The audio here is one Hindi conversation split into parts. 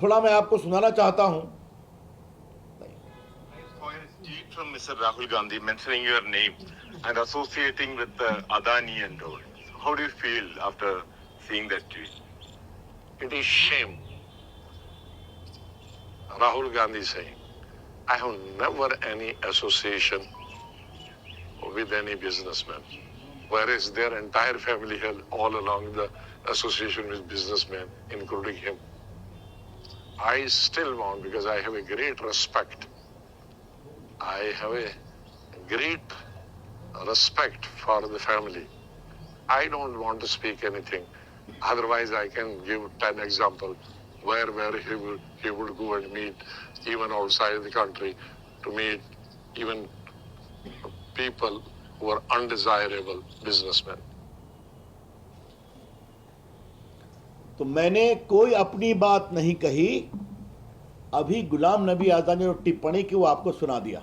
थोड़ा मैं आपको सुनाना चाहता हूं। From Mr. Rahul Gandhi mentioning your name and associating with Adani and all. How do you feel after seeing that tweet? It is shame. Rahul Gandhi saying, I have never any association with any businessman, whereas their entire family had all along the association with businessmen, including him. I still want, because I have a great respect. I have a great respect for the family. I don't want to speak anything. Otherwise, I can give 10 examples where he would go and meet even outside the country to meet even people who are undesirable businessmen. तो मैंने कोई अपनी बात नहीं कही। अभी गुलाम नबी आजाद ने जो टिप्पणी की वो आपको सुना दिया।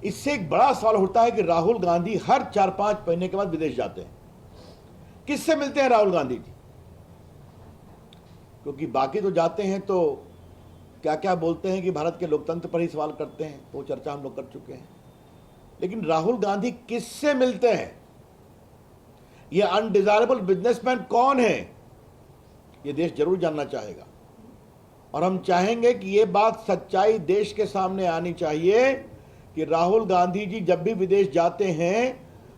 इससे एक बड़ा सवाल उठता है कि राहुल गांधी हर 4-5 महीने के बाद विदेश जाते हैं। किससे मिलते हैं राहुल गांधी जी? क्योंकि बाकी तो जाते हैं तो क्या क्या बोलते हैं कि भारत के लोकतंत्र पर ही सवाल करते हैं, वो चर्चा हम लोग कर चुके हैं। लेकिन राहुल गांधी किससे मिलते हैं? ये अनडिजायरेबल बिजनेसमैन कौन है? ये देश जरूर जानना चाहेगा और हम चाहेंगे कि ये बात सच्चाई देश के सामने आनी चाहिए कि राहुल गांधी जी जब भी विदेश जाते हैं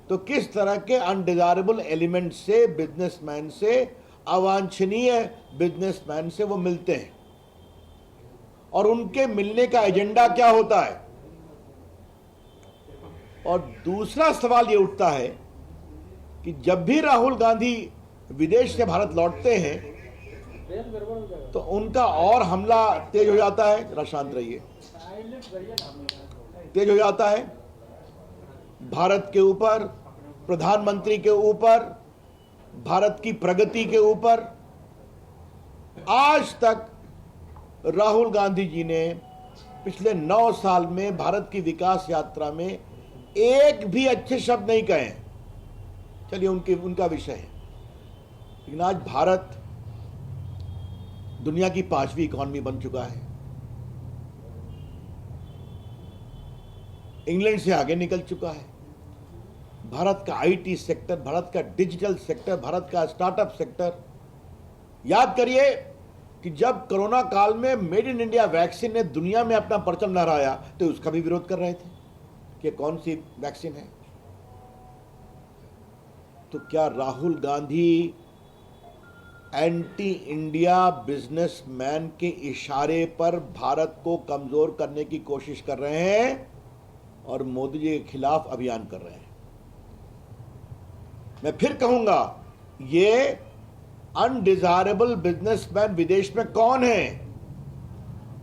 तो किस तरह के अनडिजायरेबल एलिमेंट से, बिजनेसमैन से, अवांछनीय बिजनेसमैन से वो मिलते हैं और उनके मिलने का एजेंडा क्या होता है। और दूसरा सवाल ये उठता है कि जब भी राहुल गांधी विदेश से भारत लौटते हैं तो उनका और हमला तेज हो जाता है। जरा शांत रहिए। तेज हो जाता है भारत के ऊपर, प्रधानमंत्री के ऊपर, भारत की प्रगति के ऊपर। आज तक राहुल गांधी जी ने पिछले 9 साल में भारत की विकास यात्रा में एक भी अच्छे शब्द नहीं कहे। चलिए उनका विषय है, लेकिन आज भारत दुनिया की 5वीं इकॉनमी बन चुका है, इंग्लैंड से आगे निकल चुका है। भारत का आईटी सेक्टर, भारत का डिजिटल सेक्टर, भारत का स्टार्टअप सेक्टर। याद करिए कि जब कोरोना काल में मेड इन इंडिया वैक्सीन ने दुनिया में अपना परचम लहराया तो उसका भी विरोध कर रहे थे कि कौन सी वैक्सीन है। तो क्या Rahul Gandhi anti India businessman के इशारे पर भारत को कमजोर करने की कोशिश कर रहे हैं और मोदी जी के खिलाफ अभियान कर रहे हैं? मैं फिर कहूंगा, ये अनडिजायरेबल बिजनेसमैन विदेश में कौन है?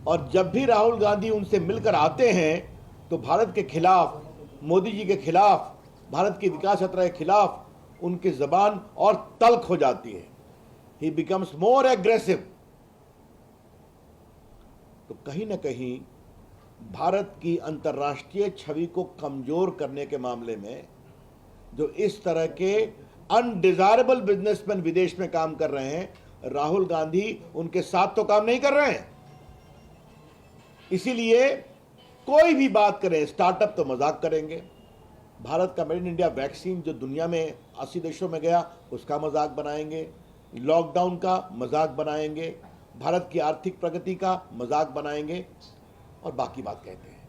और जब भी राहुल गांधी उनसे मिलकर आते हैं तो भारत के खिलाफ, मोदी जी के खिलाफ, भारत की विकास यात्रा के खिलाफ उनकी जबान और तल्ख हो जाती है। ही बिकम्स मोर एग्रेसिव। तो कहीं ना कहीं भारत की अंतर्राष्ट्रीय छवि को कमजोर करने के मामले में जो इस तरह के अनडिजायरेबल बिजनेसमैन विदेश में काम कर रहे हैं, राहुल गांधी उनके साथ तो काम नहीं कर रहे हैं। इसीलिए कोई भी बात करें, स्टार्टअप तो मजाक करेंगे, भारत का मेड इन इंडिया वैक्सीन जो दुनिया में 80 देशों में गया उसका मजाक बनाएंगे, लॉकडाउन का मजाक बनाएंगे, भारत की आर्थिक प्रगति का मजाक बनाएंगे और बाकी बात कहते हैं।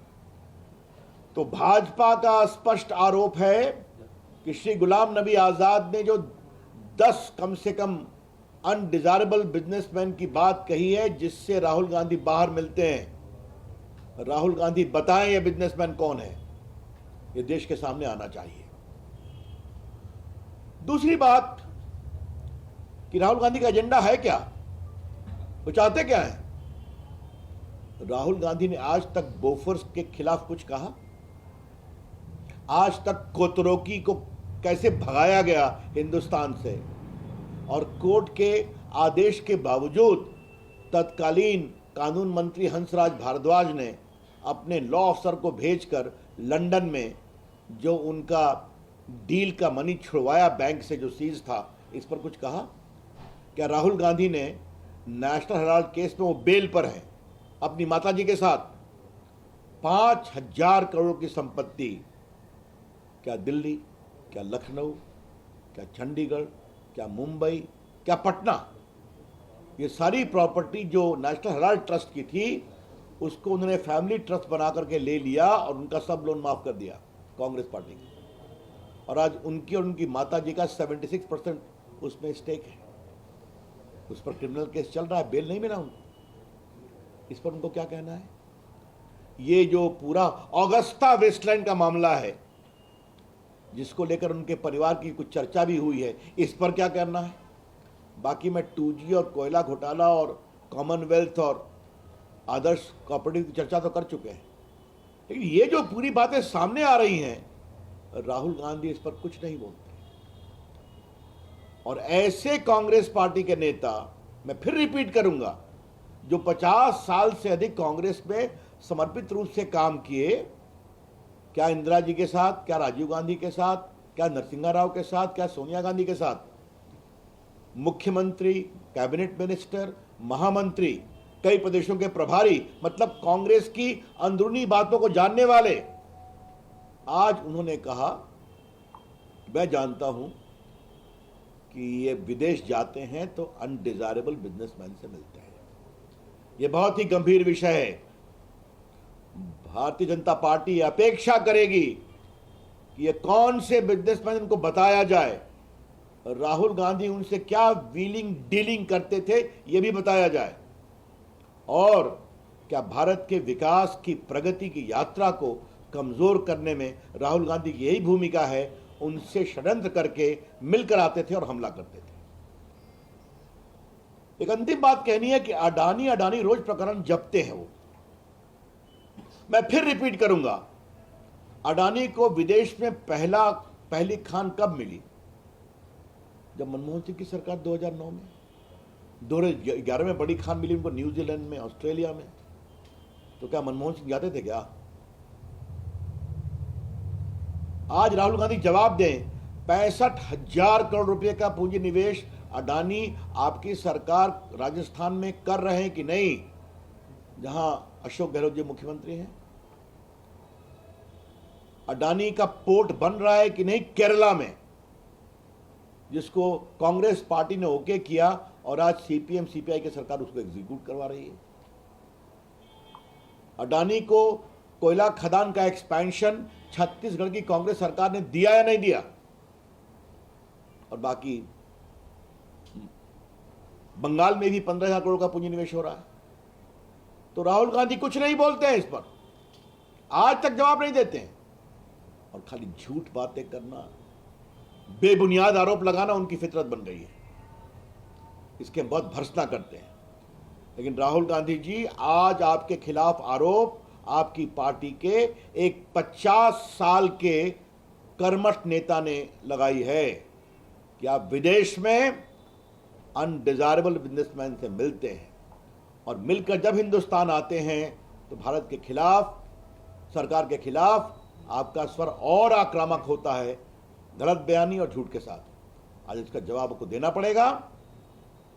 तो भाजपा का स्पष्ट आरोप है कि श्री गुलाम नबी आजाद ने जो 10 कम से कम अनडिजायरेबल बिजनेसमैन की बात कही है जिससे राहुल गांधी बाहर मिलते हैं, राहुल गांधी बताएं ये बिजनेसमैन कौन है, ये देश के सामने आना चाहिए। दूसरी बात कि राहुल गांधी का एजेंडा है क्या, वो चाहते क्या है? राहुल गांधी ने आज तक बोफोर्स के खिलाफ कुछ कहा? आज तक कोतरोकी को कैसे भगाया गया हिंदुस्तान से और कोर्ट के आदेश के बावजूद तत्कालीन कानून मंत्री हंसराज भारद्वाज ने अपने लॉ अफसर को भेजकर लंदन में जो उनका डील का मनी छुड़वाया बैंक से जो सीज था, इस पर कुछ कहा? क्या राहुल गांधी ने नेशनल हेराल्ड केस में वो बेल पर हैं अपनी माताजी के साथ 5,000 करोड़ की संपत्ति, क्या दिल्ली, क्या लखनऊ, क्या चंडीगढ़, क्या मुंबई, क्या पटना, ये सारी प्रॉपर्टी जो नेशनल हेराल्ड ट्रस्ट की थी उसको उन्होंने फैमिली ट्रस्ट बना करके ले लिया और उनका सब लोन माफ कर दिया कांग्रेस पार्टी की। और आज उनकी और उनकी माताजी का 76% उसमें स्टेक है। उस पर क्रिमिनल केस चल रहा है, बेल नहीं मिला उनको। इस पर उनको क्या कहना है? ये जो पूरा ऑगस्टा वेस्टलैंड का मामला है जिसको लेकर उनके परिवार की कुछ चर्चा भी हुई है, इस पर क्या कहना है? बाकी मैं 2G और कोयला घोटाला और कॉमनवेल्थ और आदर्श कॉपरेटिव की चर्चा तो कर चुके हैं, लेकिन ये जो पूरी बातें सामने आ रही हैं, राहुल गांधी इस पर कुछ नहीं बोलते। और ऐसे कांग्रेस पार्टी के नेता, मैं फिर रिपीट करूंगा, जो 50 साल से अधिक कांग्रेस में समर्पित रूप से काम किए, क्या इंदिरा जी के साथ, क्या राजीव गांधी के साथ, क्या नरसिंहा राव के साथ, क्या सोनिया गांधी के साथ, मुख्यमंत्री, कैबिनेट मिनिस्टर, महामंत्री, कई प्रदेशों के प्रभारी, मतलब कांग्रेस की अंदरूनी बातों को जानने वाले, आज उन्होंने कहा मैं जानता हूं कि ये विदेश जाते हैं तो अनडिजायरेबल बिजनेसमैन से मिलते हैं। ये बहुत ही गंभीर विषय है। भारतीय जनता पार्टी अपेक्षा करेगी कि ये कौन से बिजनेसमैन उनको बताया जाए, राहुल गांधी उनसे क्या व्हीलिंग डीलिंग करते थे ये भी बताया जाए, और क्या भारत के विकास की, प्रगति की यात्रा को कमजोर करने में राहुल गांधी की यही भूमिका है। उनसे षड्यंत्र करके मिलकर आते थे और हमला करते थे। एक अंतिम बात कहनी है कि अडानी रोज प्रकरण जपते हैं वो। मैं फिर रिपीट करूंगा, अडानी को विदेश में पहली खान कब मिली? जब मनमोहन सिंह की सरकार 2009 में, 2011 में बड़ी खान मिली उनको न्यूजीलैंड में, ऑस्ट्रेलिया में। तो क्या मनमोहन सिंह जाते थे क्या? आज राहुल गांधी जवाब दें, 65,000 करोड़ रुपए का पूंजी निवेश अडानी आपकी सरकार राजस्थान में कर रहे हैं कि नहीं, जहां अशोक गहलोत जी मुख्यमंत्री हैं? अडानी का पोर्ट बन रहा है कि नहीं केरला में, जिसको कांग्रेस पार्टी ने ओके किया और आज सीपीएम सीपीआई की सरकार उसको एग्जीक्यूट करवा रही है। अडानी को कोयला खदान का एक्सपेंशन छत्तीसगढ़ की कांग्रेस सरकार ने दिया या नहीं दिया? और बाकी बंगाल में भी 15,000 करोड़ का पूंजी निवेश हो रहा है। तो राहुल गांधी कुछ नहीं बोलते हैं इस पर, आज तक जवाब नहीं देते हैं, और खाली झूठ बातें करना, बेबुनियाद आरोप लगाना उनकी फितरत बन गई है। इसके हम बहुत भर्त्सना करते हैं। लेकिन राहुल गांधी जी, आज आपके खिलाफ आरोप आपकी पार्टी के एक 50 साल के कर्मठ नेता ने लगाई है कि आप विदेश में अनडिजायरेबल बिजनेसमैन से मिलते हैं, और मिलकर जब हिंदुस्तान आते हैं तो भारत के खिलाफ, सरकार के खिलाफ आपका स्वर और आक्रामक होता है, गलत बयानी और झूठ के साथ। आज इसका जवाब आपको देना पड़ेगा।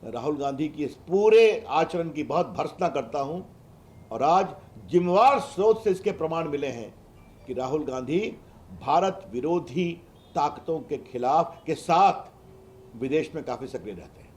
मैं राहुल गांधी की इस पूरे आचरण की बहुत भर्त्सना करता हूं, और आज जिम्मेवार स्रोत से इसके प्रमाण मिले हैं कि राहुल गांधी भारत विरोधी ताकतों के खिलाफ के साथ विदेश में काफी सक्रिय रहते हैं।